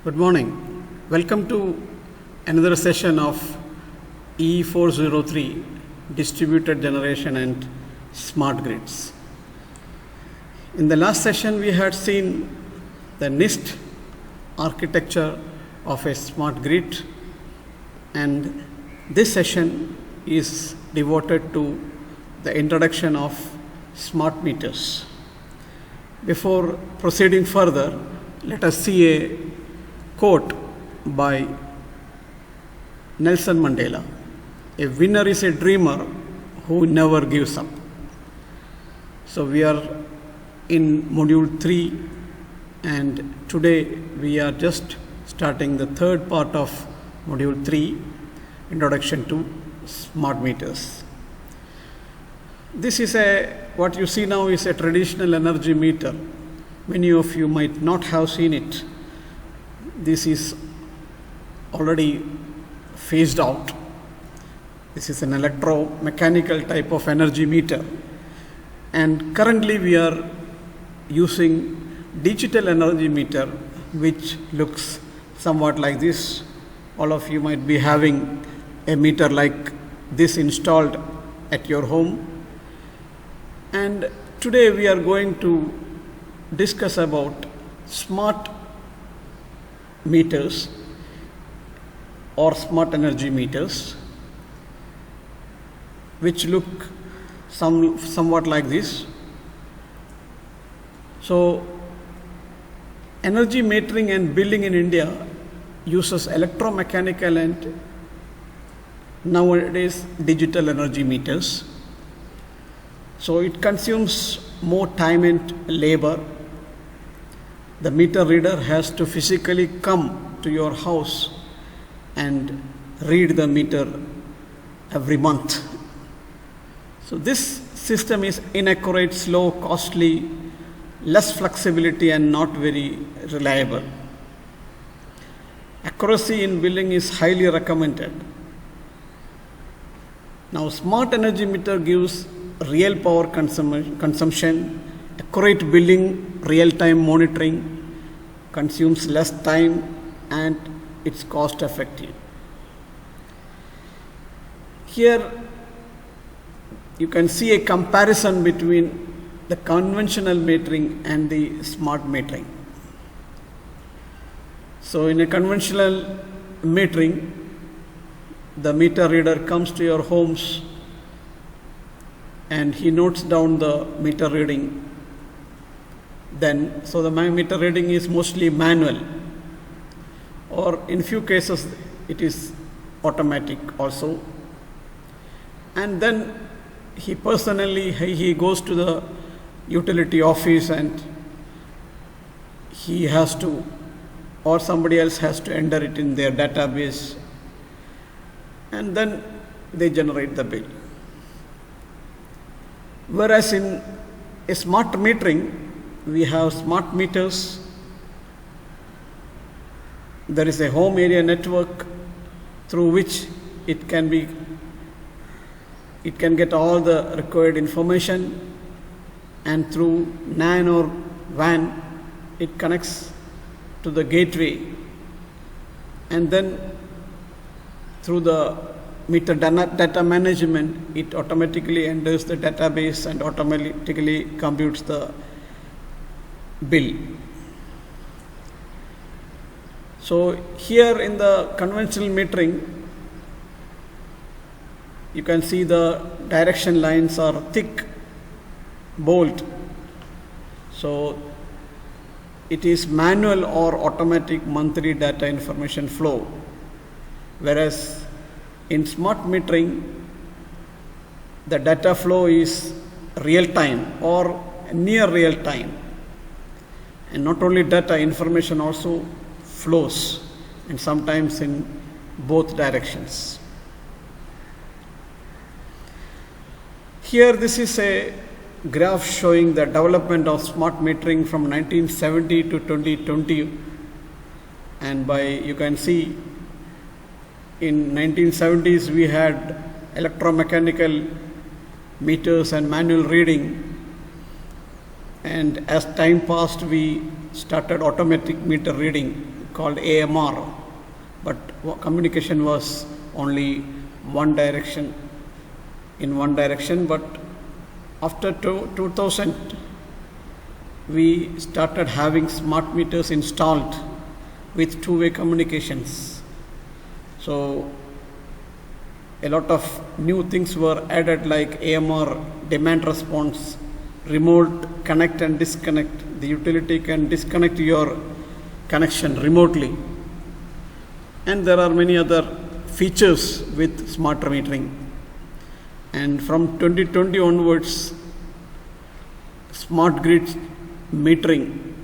Good morning. Welcome to another session of E403 Distributed Generation and Smart Grids. In the last session, we had seen the NIST architecture of a smart grid, and this session is devoted to the introduction of smart meters. Before proceeding further, let us see a quote by Nelson Mandela. A winner is a dreamer who never gives up. So we are in module 3, and today we are just starting the third part of module 3, introduction to smart meters. This is what you see now is a traditional energy meter. Many of you might not have seen it. This is already phased out. This is an electromechanical type of energy meter, and currently we are using digital energy meter, which looks somewhat like this. All of you might be having a meter like this installed at your home, and today we are going to discuss about smart meters or smart energy meters, which look somewhat like this. So energy metering and billing in India uses electromechanical and nowadays digital energy meters. So it consumes more time and labor. The meter reader has to physically come to your house and read the meter every month. So this system is inaccurate, slow, costly, less flexibility, and not very reliable. Accuracy in billing is highly recommended. Now, smart energy meter gives real power consumption, accurate billing, real-time monitoring, consumes less time, and it's cost effective. Here you can see a comparison between the conventional metering and the smart metering. So in a conventional metering, the meter reader comes to your homes and he notes down the meter reading. Then, so the meter reading is mostly manual, or in few cases it is automatic also. And then he goes to the utility office and he has to, or somebody else has to enter it in their database, and then they generate the bill. Whereas in a smart metering, we have smart meters. There is a home area network through which it can get all the required information, and through NAN or WAN it connects to the gateway, and then through the meter data management it automatically enters the database and automatically computes the bill. So here in the conventional metering, you can see the direction lines are thick, bold. So it is manual or automatic monthly data information flow. Whereas in smart metering, the data flow is real time or near real time. And not only data, information also flows, and sometimes in both directions. Here this is a graph showing the development of smart metering from 1970 to 2020, and you can see in 1970s we had electromechanical meters and manual reading, and as time passed we started automatic meter reading called AMR, but communication was only one direction, but after 2000 we started having smart meters installed with two-way communications. So a lot of new things were added like AMR, demand response, remote connect and disconnect. The utility can disconnect your connection remotely. And there are many other features with smart metering. And from 2020 onwards, smart grid metering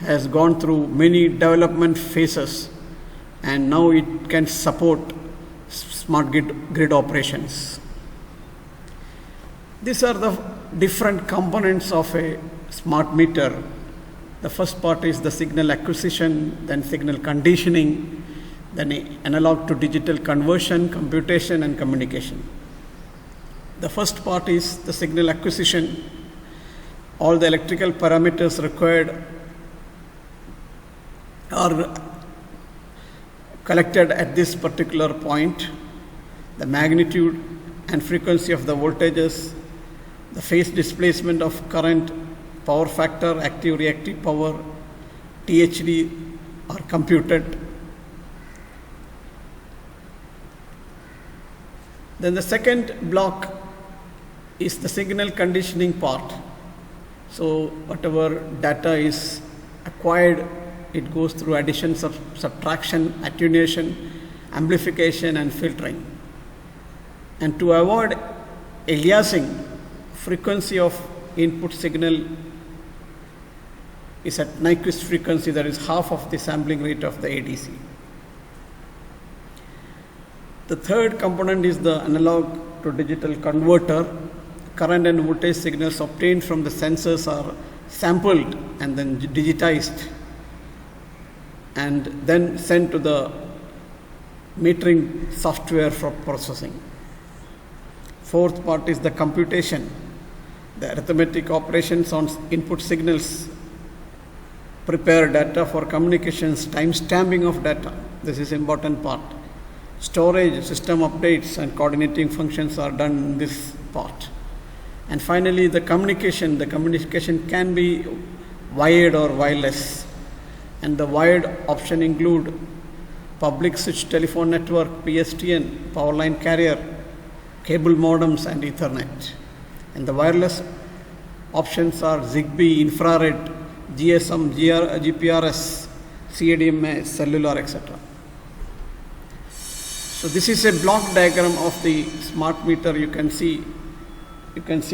has gone through many development phases, and now it can support smart grid operations. These are the different components of a smart meter. The first part is the signal acquisition, then signal conditioning, then analog to digital conversion, computation and communication. The first part is the signal acquisition. All the electrical parameters required are collected at this particular point. The magnitude and frequency of the voltages, the phase displacement of current, power factor, active reactive power, THD are computed. Then the second block is the signal conditioning part. So whatever data is acquired, it goes through addition, subtraction, attenuation, amplification and filtering. And to avoid aliasing, frequency of input signal is at Nyquist frequency, that is half of the sampling rate of the ADC. The third component is the analog to digital converter. Current and voltage signals obtained from the sensors are sampled and then digitized and then sent to the metering software for processing. Fourth part is the computation. The arithmetic operations on input signals prepare data for communications, time stamping of data. This is important part. Storage, system updates and coordinating functions are done in this part. And finally, the communication. The communication can be wired or wireless. And the wired option include public switch telephone network, PSTN, power line carrier, cable modems and Ethernet. And the wireless options are Zigbee, infrared, GSM, GPRS, CADMA, cellular, etc. So this is a block diagram of the smart meter. You can see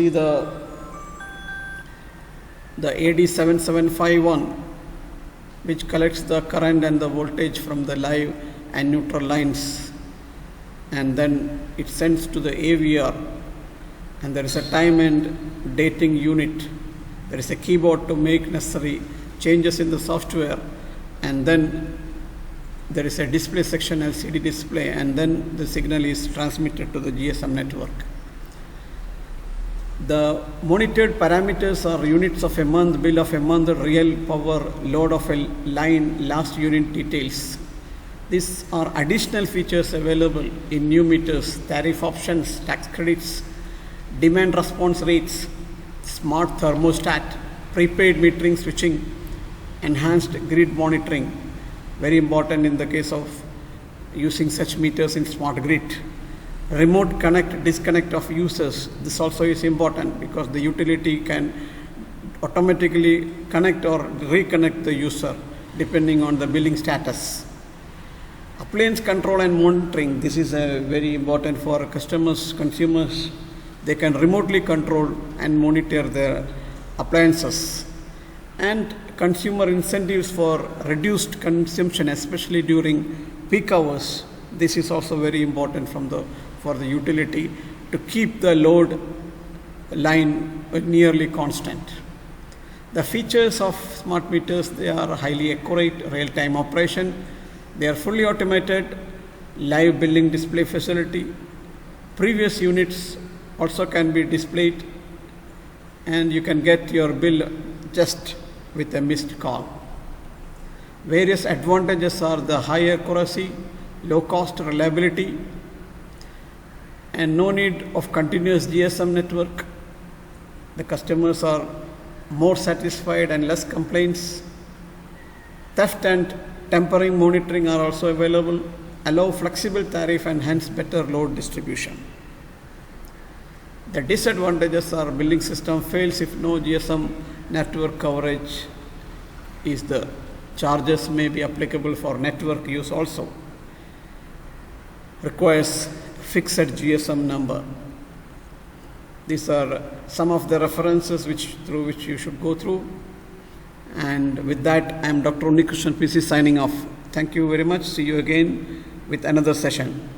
the AD7751, which collects the current and the voltage from the live and neutral lines, and then it sends to the AVR, and there is a time and dating unit. There is a keyboard to make necessary changes in the software, and then there is a display section, LCD display, and then the signal is transmitted to the GSM network. The monitored parameters are units of a month, bill of a month, real power, load of a line, last unit details. These are additional features available in new meters: tariff options, tax credits, demand response rates, smart thermostat, prepaid metering switching, enhanced grid monitoring. Very important in the case of using such meters in smart grid. Remote connect, disconnect of users. This also is important because the utility can automatically connect or reconnect the user depending on the billing status. Appliance control and monitoring. This is very important for customers, consumers. They can remotely control and monitor their appliances. And consumer incentives for reduced consumption, especially during peak hours. This is also very important for the utility to keep the load line nearly constant. The features of smart meters, they are highly accurate, real-time operation. They are fully automated, live billing display facility. Previous units also can be displayed, and you can get your bill just with a missed call. Various advantages are the high accuracy, low cost, reliability, and no need of continuous GSM network. The customers are more satisfied and less complaints. Theft and tampering monitoring are also available, allow flexible tariff and hence better load distribution. The disadvantages are billing system fails if no GSM network coverage is the charges may be applicable for network use also. Requires fixed GSM number. These are some of the references through which you should go through. And with that, I am Dr. Unnikrishnan PC signing off. Thank you very much. See you again with another session.